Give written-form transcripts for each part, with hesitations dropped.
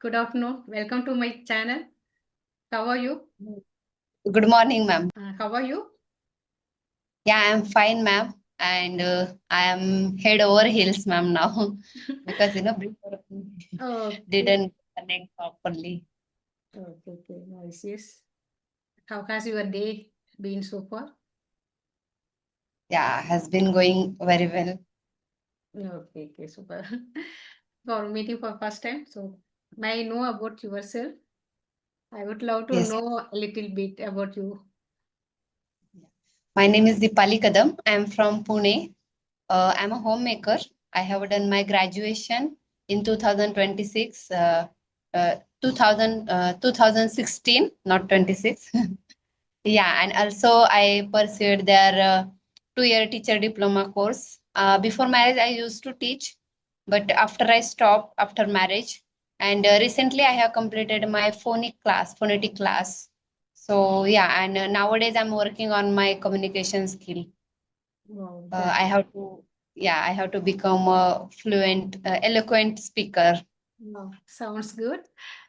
Good afternoon. Welcome to my channel. How are you? Good morning, ma'am. How are you? Yeah, I'm fine, ma'am. And I am head over heels, ma'am, now because before Okay. didn't connect properly. Okay. Nice. Yes. How has your day been so far? Yeah, has been going very well. Okay. Super. For meeting for first time. So, may I know about yourself? I would love to Yes. know a little bit about you. My name is Dipali Kadam. I'm from Pune. I'm a homemaker. I have done my graduation in 2026, 2016, not 26. Yeah, and also I pursued their 2-year teacher diploma course. Before marriage, I used to teach, but after I stopped after marriage, and recently I have completed my phonetic class. So yeah, and nowadays I'm working on my communication skill. Wow, that I have to, yeah, I have to become a fluent, eloquent speaker. wow, sounds good.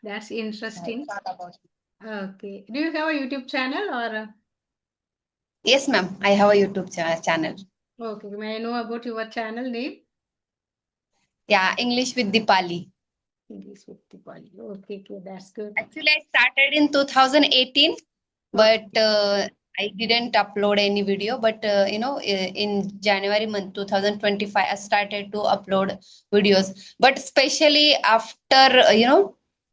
That's Yeah, it's interesting. all about. Okay. Do you have a YouTube channel or? Yes, ma'am. I have a YouTube channel. Okay. May I know about your channel name? Yeah, English with Dipali. English with Diwali. Okay. That's good. Actually, I started in 2018, but Okay. I didn't upload any video. But in January month 2025, I started to upload videos. But especially after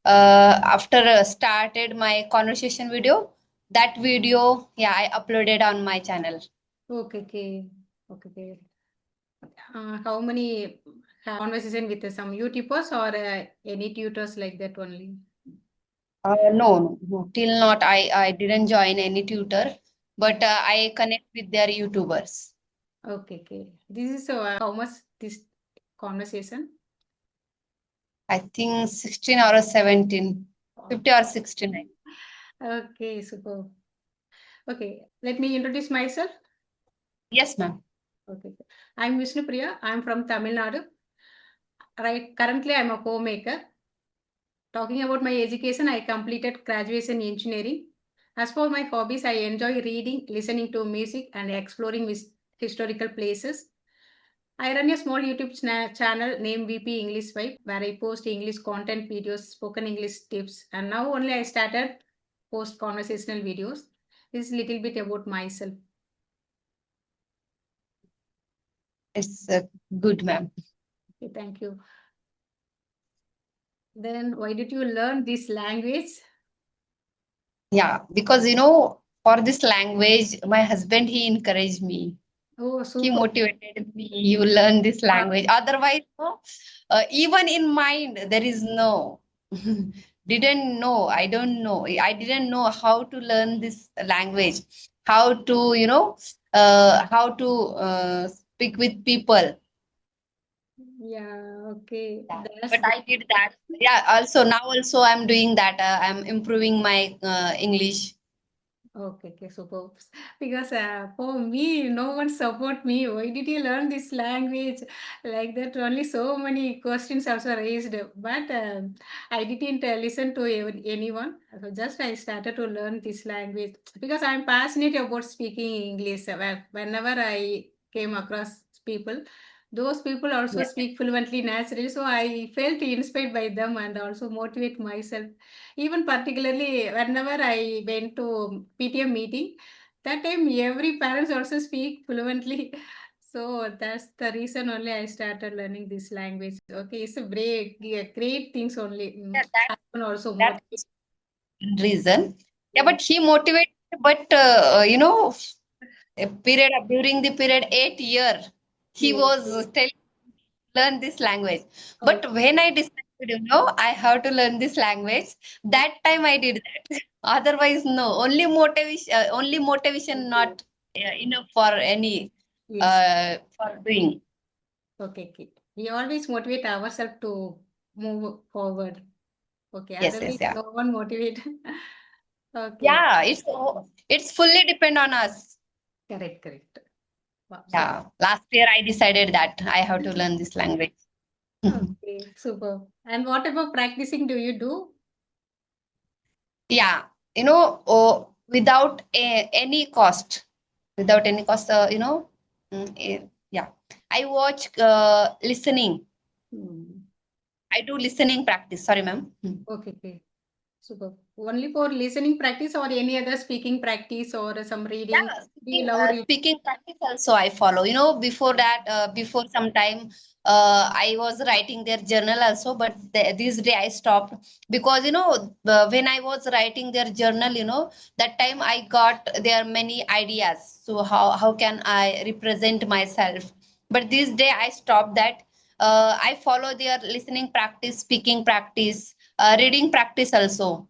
after started my conversation video, that video, yeah, I uploaded on my channel. Okay. How many conversation with some YouTubers or any tutors like that only? No. Till not I didn't join any tutor, but I connect with their YouTubers. Okay. This is how much this conversation? I think 16 or 17, Oh. 50 or 69. Okay, super. Okay, let me introduce myself. Yes, ma'am. Okay. I'm Vishnu Priya. I'm from Tamil Nadu. Right. Currently, I'm a homemaker. Talking about my education, I completed graduation in engineering. As for my hobbies, I enjoy reading, listening to music, and exploring historical places. I run a small YouTube channel named VP English Vibe, where I post English content videos, spoken English tips, and now only I started post conversational videos. This is a little bit about myself. It's good, ma'am. Okay, thank you. Then why did you learn this language? Yeah, because for this language, my husband he encouraged me. Oh, He super. motivated me. You learn this Wow. language. Otherwise, no, even in mind there is no. Didn't know. I don't know. I didn't know how to learn this language. How to how to speak with people. Yeah, okay. Yeah, That's but good. I did that. Yeah, also now also I'm doing that. I'm improving my English. Okay, super. Because for me, no one support me. Why did you learn this language? Like that, only so many questions also raised. But I didn't listen to anyone. So just I started to learn this language because I'm passionate about speaking English. Whenever I came across people, those people also Yeah. speak fluently naturally. So I felt inspired by them and also motivate myself. Even particularly whenever I went to PTM meeting, that time every parents also speak fluently. So that's the reason only I started learning this language. Okay, it's a great things only. Yeah, Husband also that's motivate. reason. Yeah, Yes. but he motivated, but a period during the period 8 year, he Yes. was telling learn this language. Oh, But when I decided, I have to learn this language, that time I did that. Otherwise, no. Only motivation not enough for any yes. for doing. Okay. We always motivate ourselves to move forward. Okay. Yes, Otherwise, yeah. no one motivate. Okay. Yeah, it's fully depend on us. Correct. Wow, super. Yeah. Last year I decided that I have to learn this language. Okay, super. And what type of practicing do you do? Yeah, without any cost, yeah. I watch listening. Hmm. I do listening practice. Sorry, ma'am. Okay, okay. Super. Only for listening practice or any other speaking practice or some reading? Yeah, Do you love reading? speaking practice also I follow. Before that, before some time, I was writing their journal also, but this day I stopped because when I was writing their journal, that time I got there many ideas. So how can I represent myself? But this day I stopped that. I follow their listening practice, speaking practice, reading practice also.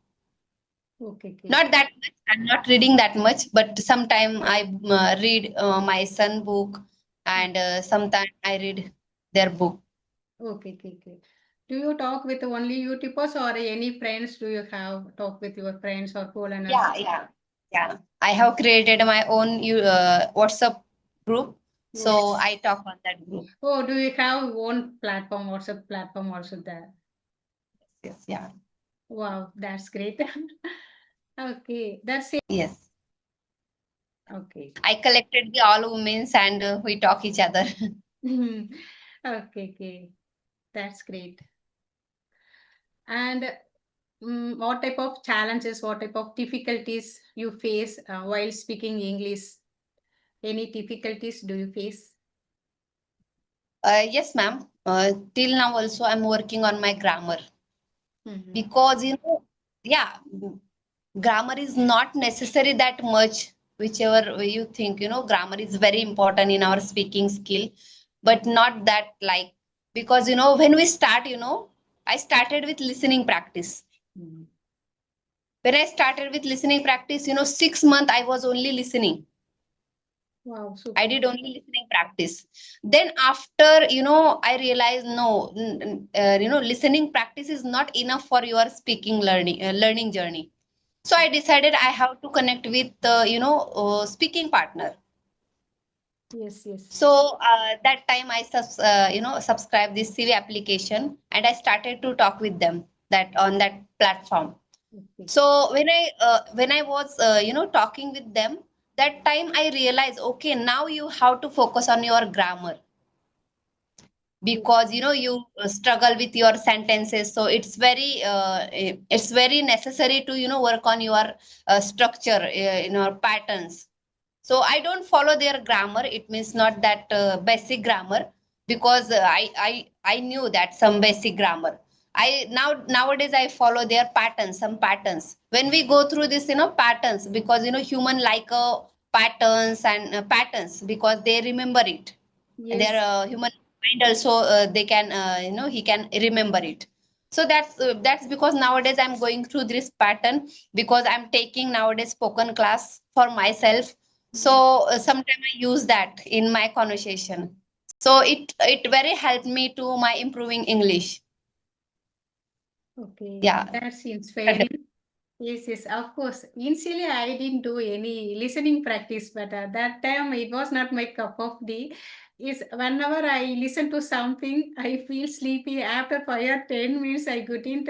Okay, okay. Not that much. I'm not reading that much, but sometime I read my son book, and sometime I read their book. Okay, okay, okay. Do you talk with only YouTubers or any friends? Do you have talk with your friends or Yeah, foreigners? yeah, yeah. I have created my own WhatsApp group, so Yes. I talk on that group. Oh, do you have own platform, WhatsApp platform also there? Yes, yeah, Wow, that's great. Okay, that's it. yes. Okay. I collected the all women's and we talk each other. Okay, okay. That's great. And what type of challenges, what type of difficulties you face while speaking English? Any difficulties do you face? Yes, ma'am. Till now also I'm working on my grammar Mhm. because yeah, grammar is not necessary that much, whichever way you think. Grammar is very important in our speaking skill, but not that like, because when we start, I started with listening practice. Mhm. When I started with listening practice, 6 months I was only listening. Wow, I super. did only listening practice. Then after, I realized no, listening practice is not enough for your speaking learning journey. So I decided I have to connect with speaking partner. Yes, yes. So that time I subscribed this CV application and I started to talk with them that on that platform. Okay. So when I was talking with them, that time I realized, okay, now you have to focus on your grammar Yes. because you struggle with your sentences. So it's very necessary to work on your structure, patterns. So I don't follow their grammar. It means not that basic grammar, because I knew that some basic grammar. Nowadays I follow their patterns, some patterns. When we go through this, patterns, because human like patterns and patterns because they remember it. Their Yes. human mind also, they can he can remember it. So that's because nowadays I'm going through this pattern, because I'm taking nowadays spoken class for myself. So Mhm. sometimes I use that in my conversation. So it very helped me to my improving English. Okay. Yeah. That's inspiring. Yes, yes, of course. Initially, I didn't do any listening practice, but at that time it was not my cup of tea. Is whenever I listen to something, I feel sleepy. After 5 or 10 minutes, I couldn't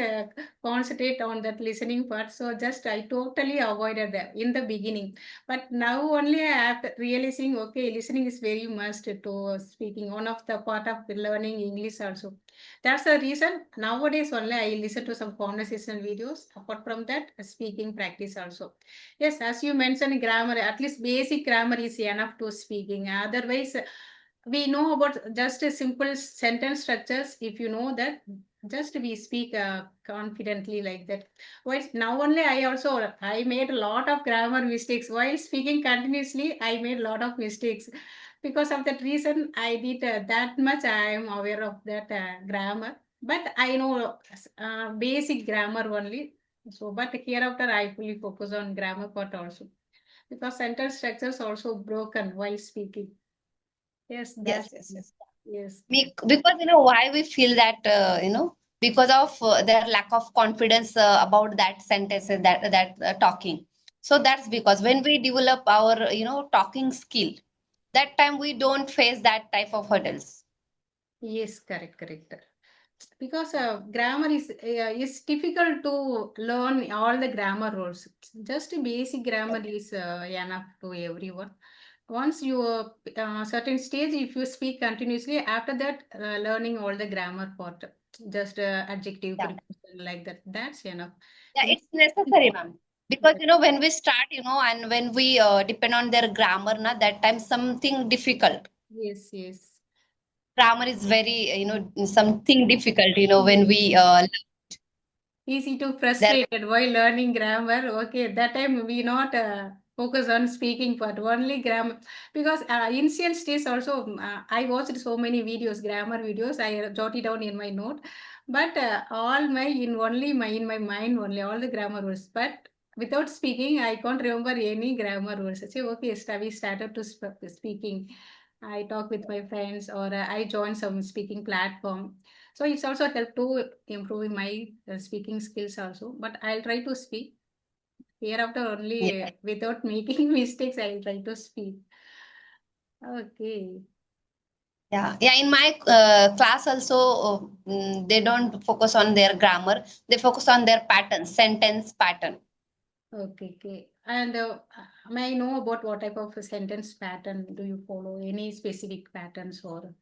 concentrate on that listening part. So just I totally avoided that in the beginning. But now only I have realizing, okay, listening is very must to speaking. One of the part of learning English also. That's the reason nowadays only I listen to some conversational videos. Apart from that, speaking practice also. Yes, as you mentioned, grammar, at least basic grammar is enough to speaking. Otherwise, we know about just a simple sentence structures. If you know that, just we speak confidently like that. While now only I made a lot of grammar mistakes while speaking continuously. I made a lot of mistakes because of that reason. I did that much. I am aware of that grammar, but I know basic grammar only. So, but hereafter I fully focus on grammar part also because sentence structures also broken while speaking. Yes, Yes, that's yes, yes. yes. Because why we feel that, because of their lack of confidence about that sentences, that talking. So that's because when we develop our talking skill, that time we don't face that type of hurdles. Yes, correct, correct. because grammar is difficult to learn all the grammar rules. Just basic grammar is enough to everyone. Once you certain stage, if you speak continuously, after that learning all the grammar part, just adjective, Yeah. preposition, like that, that's enough. Yeah, It it's necessary, ma'am. Because when we start, and when we depend on their grammar, na, that time something difficult. yes, yes. Grammar is very, something difficult, when Yes. we Easy to their frustrated while learning grammar. Okay, that time we not focus on speaking but only grammar, because initial stage also I watched so many videos, grammar videos. I jotted down in my note, but all my in my mind only all the grammar words. But without speaking, I can't remember any grammar words. I say okay, we started to speaking. I talk with my friends or I join some speaking platform, so it's also helped to improving my speaking skills also. But I'll try to speak. Hereafter only yeah, without making mistakes, I'll try to speak. Okay. yeah. In my class also, they don't focus on their grammar. They focus on their pattern, sentence pattern. Okay. Okay. And may I know about what type of a sentence pattern do you follow? Any specific patterns or?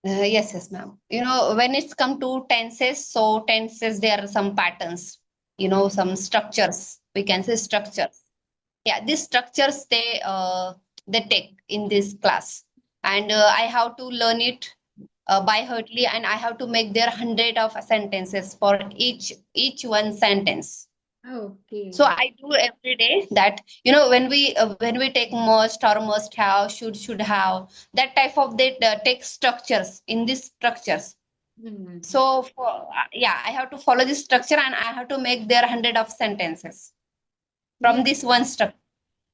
Yes, ma'am. When it's come to tenses, so tenses, there are some patterns, some structures. We can say structures. Yeah, these structures they take in this class, and I have to learn it by heartly, and I have to make their 100 of sentences for each one sentence. So Okay. I do every day that, when we take must or must have, should have, that type of they take structures in these structures. Mhm. So yeah, I have to follow this structure and I have to make their 100 of sentences from Yes. this one structure.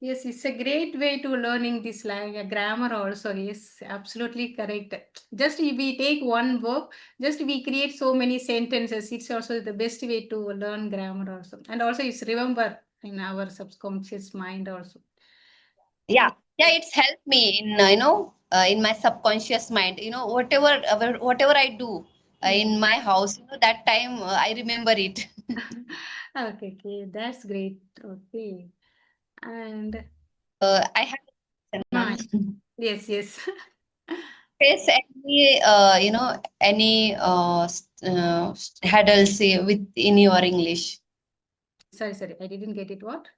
Yes, it's a great way to learning this language. Grammar also is absolutely correct. Just if we take one verb, just we create so many sentences. It's also the best way to learn grammar also. And also it's remember in our subconscious mind also. Yeah, yeah, it's helped me in in my subconscious mind. Whatever I do Mm. in my house, that time I remember it. Okay, okay, that's great. Okay. And I have a question, ah, ma'am. yes, yes. Face any any hurdles with in your English? Sorry, sorry, I didn't get it. What?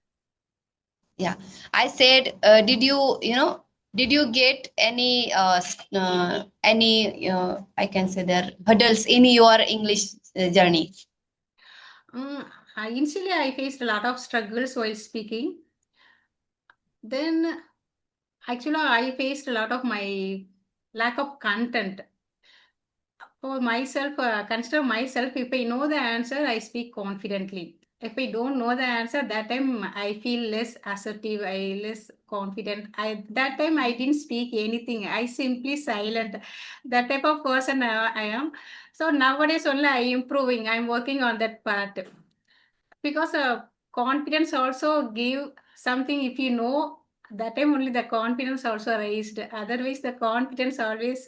Yeah, I said, did you get any I can say there hurdles in your English journey? Initially, I faced a lot of struggles while speaking. Then actually, I faced a lot of my lack of content. For myself, consider myself, if I know the answer, I speak confidently. If I don't know the answer, that time I feel less assertive, I less confident. That time I didn't speak anything. I simply silent. That type of person I am. So nowadays only I improving. I'm working on that part, because confidence also give something. If you know, that time only the confidence also raised, otherwise the confidence always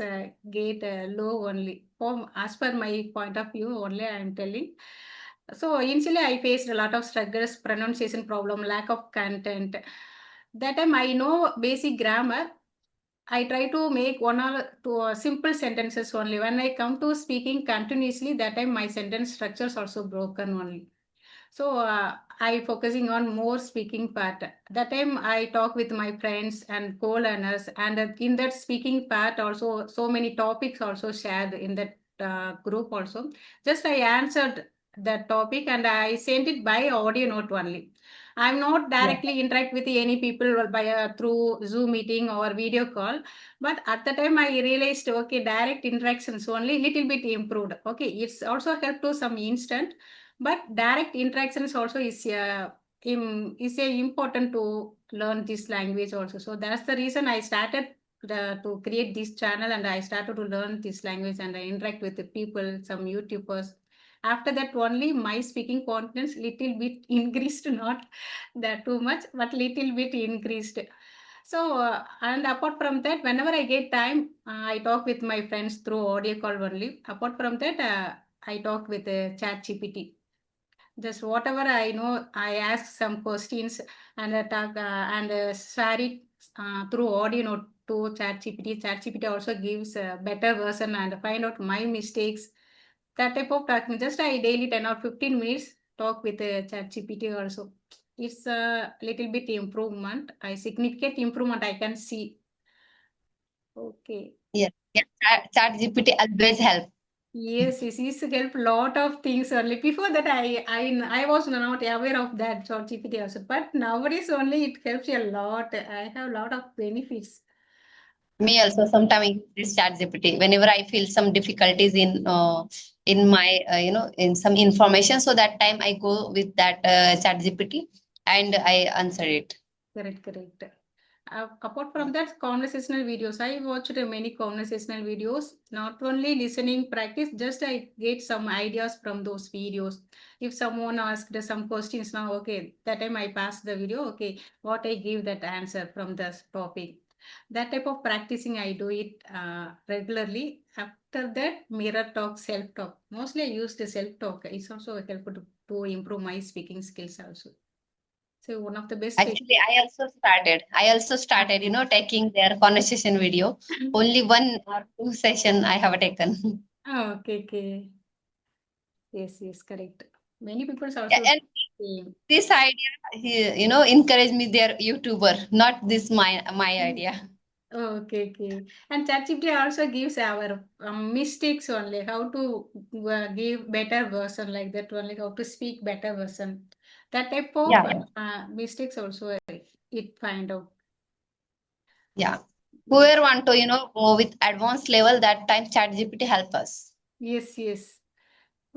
get low only. As per my point of view only I am telling. So initially I faced a lot of struggles, pronunciation problem, lack of content. That time I know basic grammar. I try to make one or two simple sentences only. When I come to speaking continuously, that time my sentence structures also broken only. So I focusing on more speaking part. That time I talk with my friends and co-learners, and in that speaking part also so many topics also shared in that group also. Just I answered that topic and I sent it by audio note only. I'm not Yeah. directly interact with any people by through Zoom meeting or video call, but at the time I realized okay, direct interactions only little bit improved. Okay, it's also helped to some instant, but direct interactions also is a important to learn this language also. So that's the reason I started to create this channel, and I started to learn this language and I interact with the people, some YouTubers. After that only my speaking confidence little bit increased, not that too much, but little bit increased. So, and apart from that, whenever I get time, I talk with my friends through audio call only. Apart from that, I talk with Chat GPT. Just whatever I know, I ask some questions and talk and share it through audio note to ChatGPT. ChatGPT also gives a better version and find out my mistakes. That type of talking. Just I daily 10 or 15 minutes talk with ChatGPT also. It's a little bit improvement. I significant improvement I can see. Okay. Yes. Yeah. Chat GPT always help. Yes, it is help lot of things only. Before that, I was not aware of that ChatGPT also. But nowadays only it helps a lot. I have a lot of benefits. Me also sometimes I use this chat GPT whenever I feel some difficulties in my in some information. So that time I go with that chat GPT and I answer it. Correct, correct. Apart from that, conversational videos. I watched many conversational videos. Not only listening practice, just I get some ideas from those videos. If someone asked some questions now, okay, that time I pass the video, okay, what I give that answer from this topic. That type of practicing I do it regularly. After that, mirror talk, self talk. Mostly I use the self talk. It's also helpful to improve my speaking skills also. So one of the best way. Actually, I also started, taking their conversation video. Only 1 or 2 session I have taken. Oh, okay, okay. Yes, yes, correct. Many people Yeah, also and same. this idea, encourage me their YouTuber, not this my idea. Oh, okay, okay. And ChatGPT also gives our mistakes only, how to give better version like that only, how to speak better version. That type of Yeah, mistakes also it find out. yeah. Yes, Whoever want to, go with advanced level, that time ChatGPT help us. yes, yes.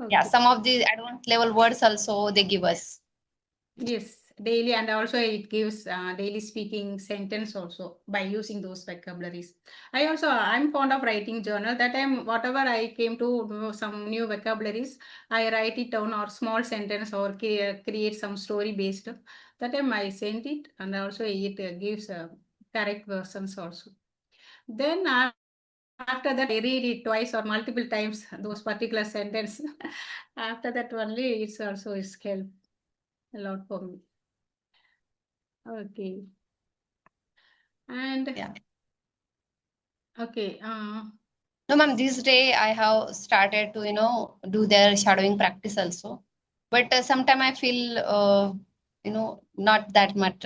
Yeah, Okay. some of the advanced level words also they give us. Yes, daily, and also it gives daily speaking sentence also by using those vocabularies. I'm fond of writing journal. That time, whatever I came to know some new vocabularies, I write it down or small sentence or create some story based. That time I send it, and also it gives correct versions also. Then after that, I read it twice or multiple times those particular sentence. After that, only it's also is help a lot for me. Okay. And Yeah. okay, No, ma'am, this day I have started to, do their shadowing practice also. But sometimes I feel, not that much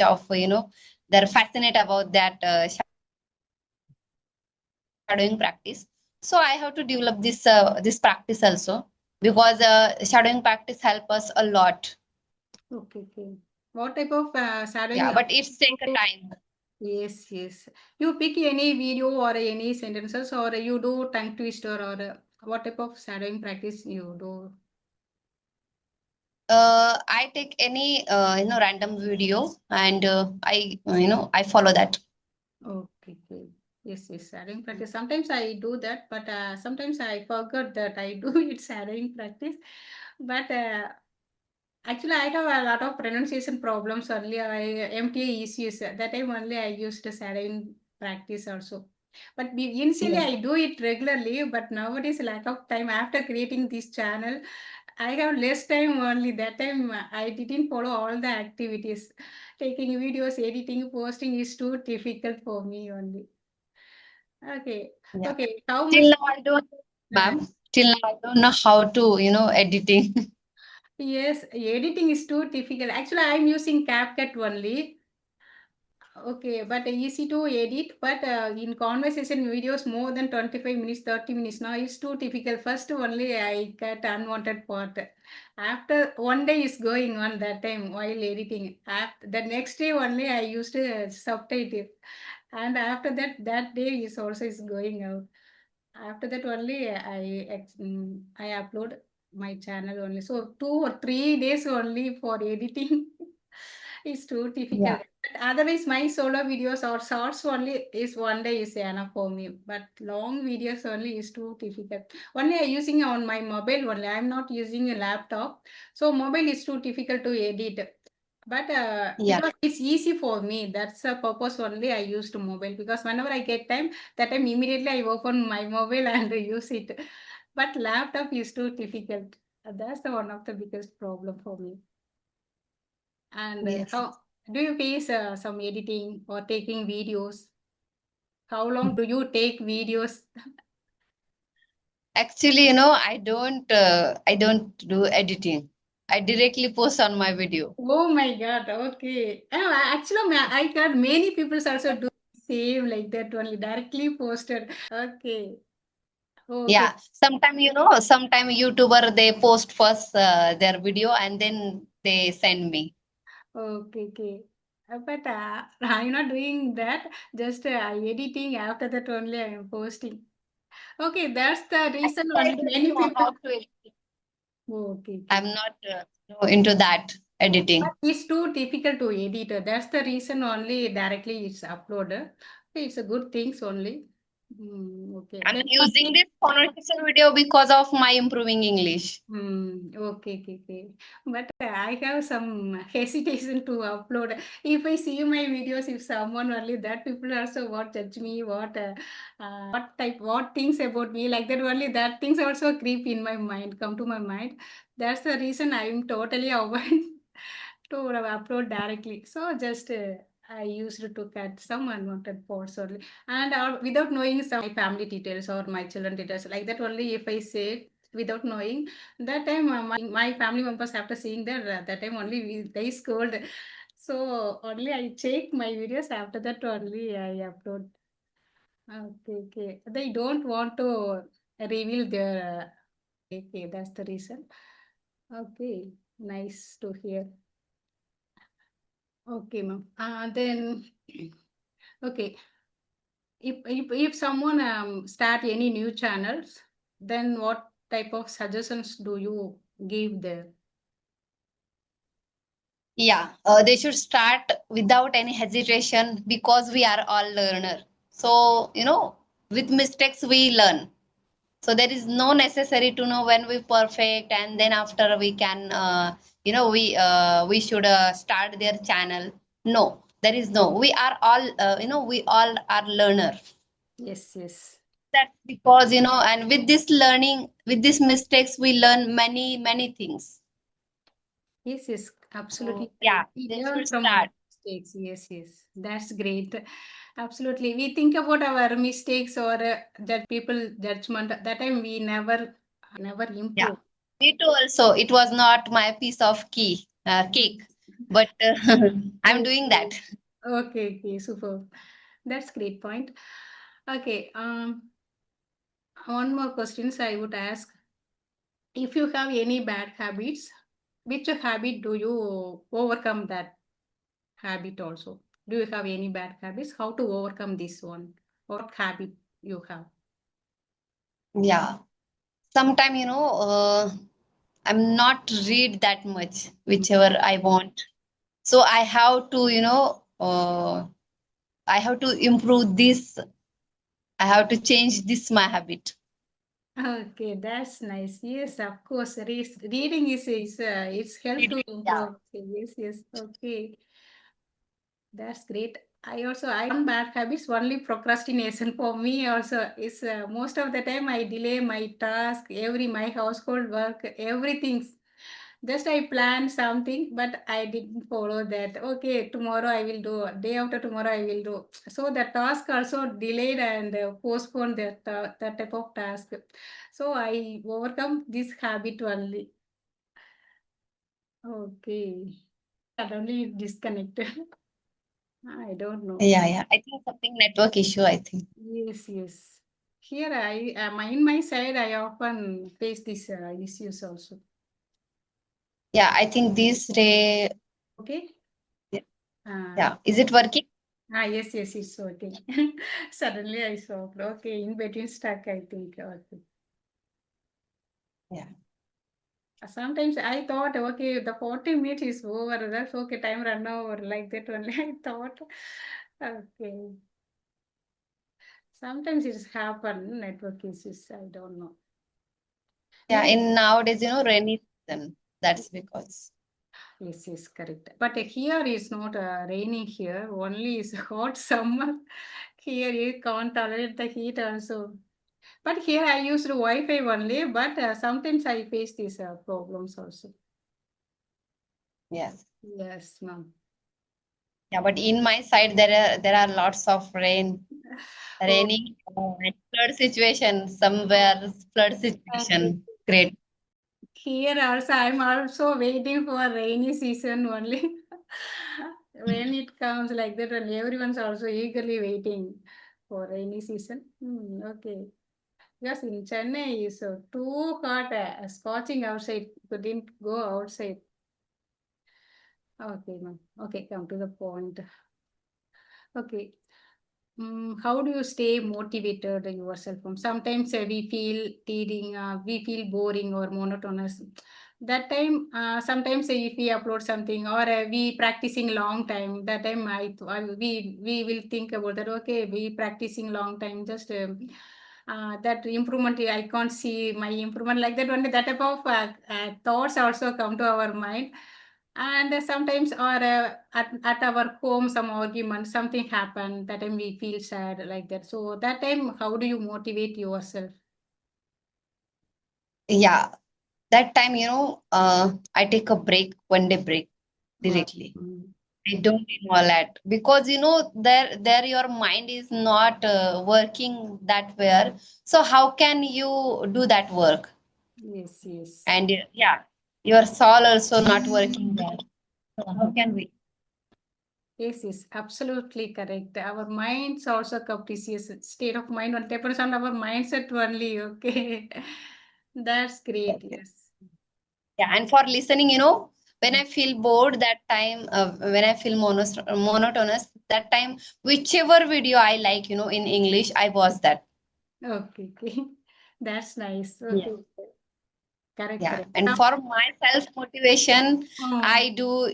of, they're fascinated about that shadowing practice. So I have to develop this practice also because shadowing practice help us a lot. okay, okay. What type of Yeah, shadowing? but it's take a time. Yes, yes. You pick any video or any sentences, or you do tongue twister, or what type of shadowing practice you do? I take any random video and I follow that. Okay, okay. Yes, yes, shadowing practice. Sometimes I do that, but sometimes I forgot that I do it shadowing practice. But actually, I have a lot of pronunciation problems earlier. MTA issues. That time only I used to shadowing practice also. But initially Yes. I do it regularly, but nowadays lack of time. After creating this channel, I have less time only. That time I didn't follow all the activities. Taking videos, editing, posting is too difficult for me only. Okay, Yeah. okay. How Till much? now I don't, Uh, ma'am. Till now I don't know how to, editing. yes, editing is too difficult. Actually, I'm using CapCut only. Okay, but easy to edit, but in conversation videos more than 25 minutes, 30 minutes now it's too difficult. First only I get unwanted part. After one day is going on that time while editing. After the next day only I used to subtitle. And after that, that day is also is going out. After that only I upload my channel only. So 2 or 3 days only for editing is too Yeah. difficult. But otherwise, my solo videos or shorts only is one day is enough for me. But long videos only is too difficult. Only I using on my mobile only. I'm not using a laptop. So mobile is too difficult to edit. But Yeah. because it's easy for me, that's the purpose only I used mobile, because whenever I get time, that time immediately I open my mobile and use it. But laptop is too difficult. That's the one of the biggest problem for me. And Yes. how do you face some editing or taking videos? How long do you take videos? Actually, I don't do editing. I directly post on my video. Oh my God. Okay. Actually, I got many people also do same like that only directly posted. Okay. Okay. Yeah. Sometime YouTuber they post first their video and then they send me. Okay. Okay. But I'm not doing that. Just editing. After that only I am posting. Okay. That's the reason Actually, I only don't many know people. how to edit. Okay. I'm Okay. not into that But editing. it's too difficult to edit. That's the reason only directly it's uploaded. It's a good things only. Okay. I'm Then using this conversation video because of my improving English. Okay, okay, okay. But I have some hesitation to upload. If I see my videos, if someone only that people also what judge me, what type, what things about me, like that only that things also creep in my mind, come to my mind. That's the reason I'm totally avoid to upload directly. So just I used to cut some unwanted posts only, and without knowing some my family details or my children details, like that only. If I say without knowing, that time my family members after seeing that time only they scold. So only I check my videos, after that only I upload. Okay, okay. They don't want to reveal their. Okay, that's the reason. Okay, nice to hear. Okay, ma'am. Then, okay, if someone start any new channels, then what type of suggestions do you give there? Yeah, they should start without any hesitation because we are all learner. So, with mistakes we learn. So there is no necessary to know when we perfect and then after we can, we should start their channel. No, there is no. We are all, we all are learner. Yes, yes. That's because, and with this learning, with these mistakes, we learn many, many things. Yes, yes, So absolutely yeah, correct. We they learn should from our start. mistakes. Yes, yes, that's great. Absolutely. We think about our mistakes or that people judgment. That time we never Yeah. improve. Me too also. It was not my piece of cake, but I'm doing Okay, that. okay, okay, super. That's great point. Okay, one more questions I would ask. If you have any bad habits, which habit do you overcome that habit also? Do you have any bad habits? How to overcome this one? What habit you have? Yeah. Sometime, I'm not read that much, whichever I want. So I have to improve this. I have to change this my habit. Okay, that's nice. Yes, of course. Reading is it's help to Yeah. improve. Yes, yes. Okay. That's great. I one bad habits only procrastination for me also is most of the time I delay my task, my household work, everything. Just I plan something, but I didn't follow that. Okay, tomorrow I will do. Day after tomorrow I will do. So the task also delayed and postponed that type of task. So I overcome this habit only. Okay. Suddenly disconnected. I don't know. Yeah, yeah. I think something network issue, I think. Yes, yes. Here in my side, I often face these issues also. Yeah, I think this day, Okay. yeah. Uh, Yeah. Is it working? yes, yes, it's working. Suddenly I saw. Okay, in between stuck, I think. Okay. Yeah. Sometimes I thought, okay, the 40 minutes is over. That's okay, time run over like that only. I thought. Okay. Sometimes it's happen, network issues. I don't know. Yeah, Here, in nowadays, rainy season. That's because. Yes, correct. But here is not raining here. Only is hot summer. Here you can't tolerate the heat also. But here I used Wi-Fi only. But sometimes I face these problems also. Yes. Yes, ma'am. Yeah, but in my side there are lots of Oh, raining and flood situation somewhere. Flood okay. situation. Great. Here also, I'm also waiting for rainy season only. When it comes like that, and everyone's also eagerly waiting for rainy season. Okay. Yes, in Chennai is too hot, scorching outside. Couldn't go outside. Okay, ma'am. Okay, come to the point. Okay. How do you stay motivated yourself? Sometimes we feel teething, we feel boring or monotonous. That time, sometimes if we upload something or we practicing long time, that time we will think about that. Okay, we practicing long time, just that improvement. I can't see my improvement like that. Only that type of thoughts also come to our mind. And sometimes, or at our home, some argument, something happened. That time we feel sad like that. So that time, how do you motivate yourself? Yeah, that time, I take a break, 1 day break Wow. directly. I don't involve that because there your mind is not working that well. So how can you do that work? Yes. And yeah, your soul also not working well. So how can we? Yes, absolutely correct. Our minds also capricious state of mind on depends on our mindset only. Okay, that's great. Yes. Yeah, and for listening, when I feel bored that time, when I feel monotonous that time, whichever video I like, in English, I watch that. Okay. That's nice. Yeah. Okay. Yeah, Correct. and for my self motivation, Oh, I do.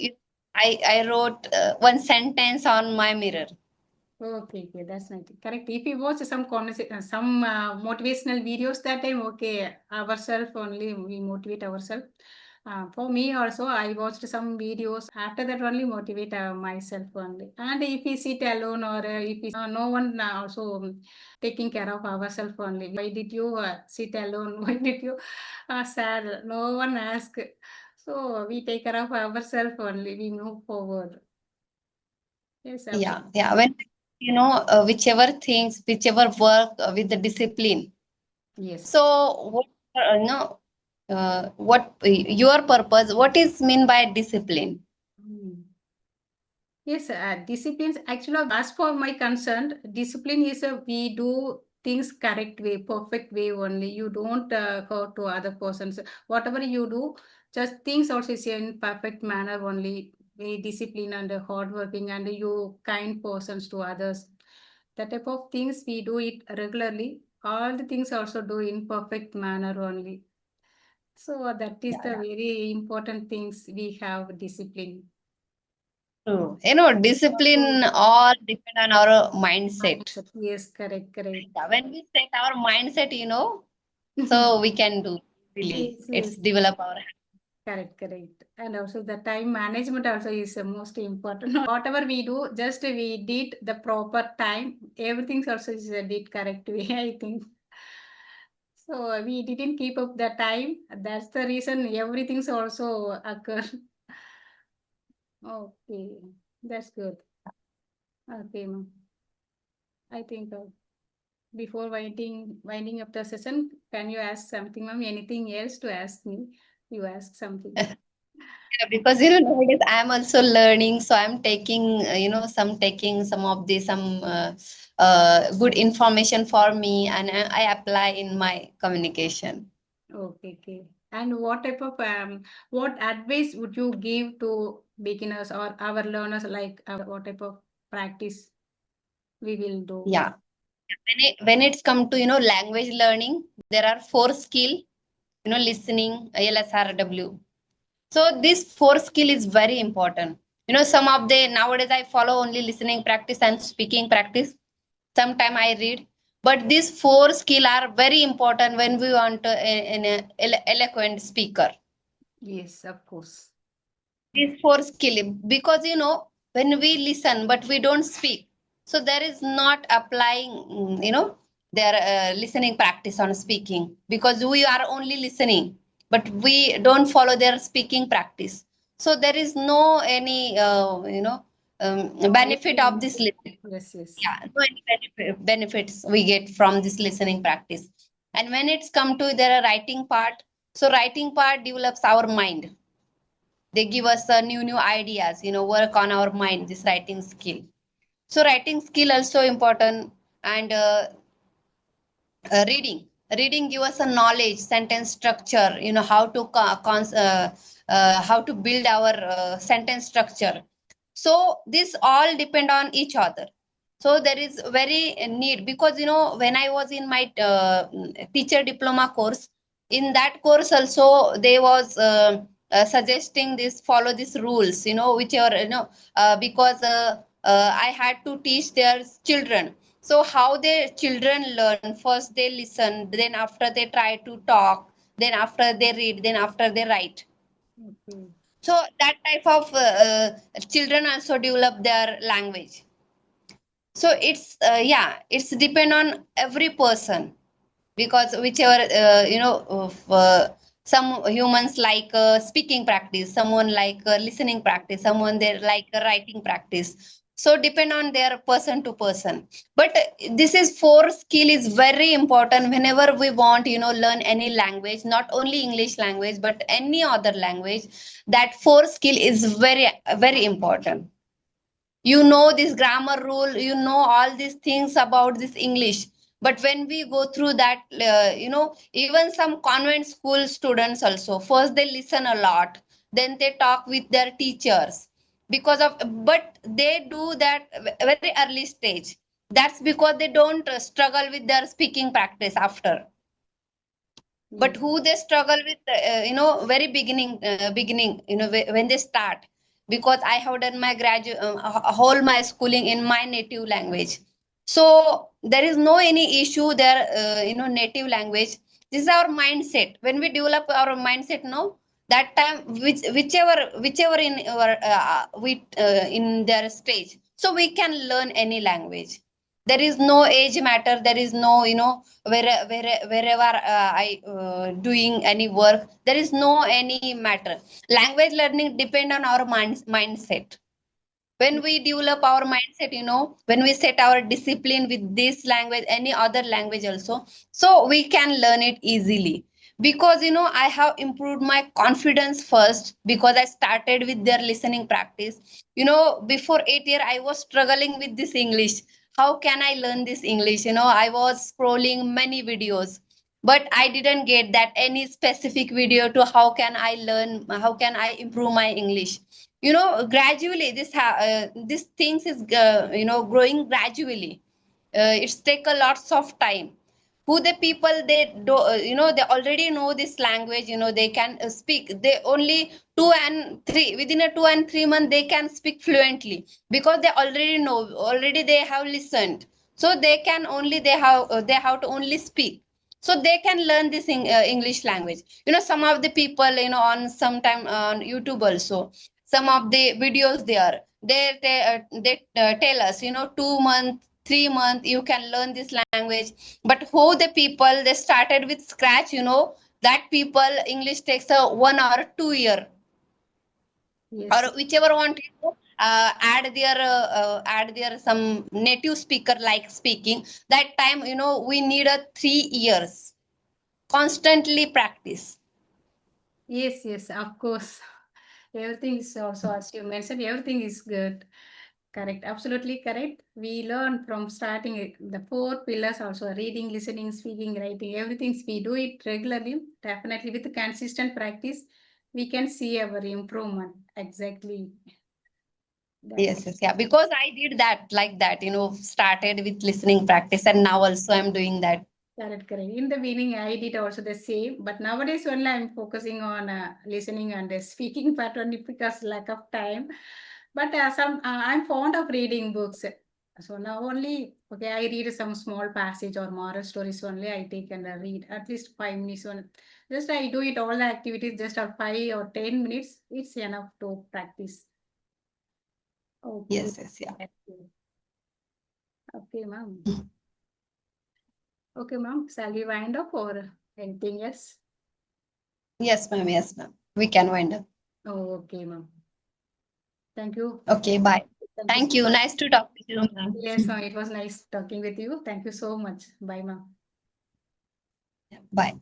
I wrote one sentence on my mirror. okay, that's nice. Correct. If you watch some some motivational videos that time, okay, ourselves only we motivate ourselves. For me also, I watched some videos. After that, only motivate myself only. And if we sit alone or if we, no one also taking care of ourselves only. Why did you sit alone? Why did you sad? No one ask. So we take care of ourselves only. We move forward. Yes, Yeah, absolutely. yeah. When whichever things, whichever work with the discipline. Yes. So what? No. What your purpose? What is mean by discipline? Mm. Yes, disciplines actually, as for my concern, discipline is a we do things correct way, perfect way only. You don't hurt to other persons. Whatever you do, just things also is in perfect manner only. Be discipline and hardworking and you kind persons to others. That type of things we do it regularly. All the things also do in perfect manner only. So that is Yeah, the yeah. very important things we have discipline. True. Discipline all depend on our mindset. Mindset. Yes, correct. Yeah, when we set our mindset, so we can do really. It's Yes, develop our. correct. And also the time management also is the most important. Whatever we do, just we did the proper time. Everything also is did correct way, I think. So we didn't keep up the time. That's the reason everything's also occur. Okay, that's good. Okay, ma'am. I think before winding up the session, can you ask something, ma'am? Anything else to ask me? You ask something. Yeah, because nowadays I'm also learning, so I'm taking taking some of the some good information for me, and I apply in my communication. Okay. And what type of what advice would you give to beginners or our learners? Like what type of practice we will do? Yeah, when it's come to language learning, there are four skill. Listening, LSRW. So this four skill is very important. Some of the nowadays I follow only listening practice and speaking practice. Sometime I read, but these four skill are very important when we want to an eloquent speaker. Yes, of course. These four skill, because when we listen but we don't speak, so there is not applying, their listening practice on speaking, because we are only listening but we don't follow their speaking practice. So there is no any benefit of this listening. Yes, yes. Yeah, no any benefits we get from this listening practice. And when it's come to their writing part, so writing part develops our mind. They give us new ideas, work on our mind, this writing skill. So writing skill also important. And reading give us a knowledge, sentence structure, how to how to build our sentence structure. So this all depend on each other. So there is very need, because when I was in my teacher diploma course, in that course also they was suggesting this, follow these rules, whichever, because I had to teach their children. So how their children learn, first they listen, then after they try to talk, then after they read, then after they write. Okay. So that type of children also develop their language. So it's it's depend on every person, because whichever some humans like speaking practice, someone like listening practice, someone they like writing practice. So depend on their person to person. But this is four skill is very important whenever we want learn any language, not only English language but any other language. That four skill is very very important. This grammar rule, all these things about this English. But when we go through that, even some convent school students also, first they listen a lot, then they talk with their teachers, because of, but they do that very early stage. That's because they don't struggle with their speaking practice after. But Yes. who they struggle with, very beginning, when they start. Because I have done my graduate whole my schooling in my native language. So there is no any issue there, native language. This is our mindset. When we develop our mindset, no, that time, whichever in our in their stage, so we can learn any language. There is no age matter, there is no, wherever I doing any work, there is no any matter. Language learning depend on our mindset. When we develop our mindset, when we set our discipline with this language, any other language also, so we can learn it easily. Because I have improved my confidence first, because I started with their listening practice. Before 8 year I was struggling with this English. How can I learn this English? I was scrolling many videos, but I didn't get that any specific video to how can I learn, how can I improve my English. Gradually this things is growing gradually. It's take a lots of time. Who the people, they do, they already know this language, they can speak, they only 2 and 3, within a 2 and 3 month they can speak fluently, because they already know, already they have listened. So they can only, they have to only speak. So they can learn this English language. Some of the people, on sometime on YouTube also, some of the videos there, they tell us, 2 months, 3 months you can learn this language. But who the people, they started with scratch, that people English takes a 1 or 2 year, Yes. or whichever want add their some native speaker like speaking. That time, we need a 3 years constantly practice. Yes, yes, of course. Everything is also, as you mentioned, everything is good. Correct, absolutely correct. We learn from starting the four pillars also: reading, listening, speaking, writing. Everything we do it regularly. Definitely with consistent practice, we can see our improvement. Exactly. That's Yes, yes, yeah, because I did that like that, started with listening practice, and now also I'm doing that. correct, correct. In the beginning, I did also the same, but nowadays only I'm focusing on listening and speaking part only because lack of time. But I'm fond of reading books. So now only, okay, I read some small passage or moral stories only. I take and read at least 5 minutes. Just I do it all the activities just for 5 or 10 minutes. It's enough to practice. Okay. Yes, yeah. Okay, ma'am. Okay, ma'am. Shall we wind up or anything else? Yes, ma'am. Yes, ma'am. We can wind up. Oh, okay, ma'am. Thank you. Okay, bye. Thank you Thank so you. much. Nice to talk to you, ma'am. Yes, ma'am. It was nice talking with you. Thank you so much. Bye, ma'am. Bye.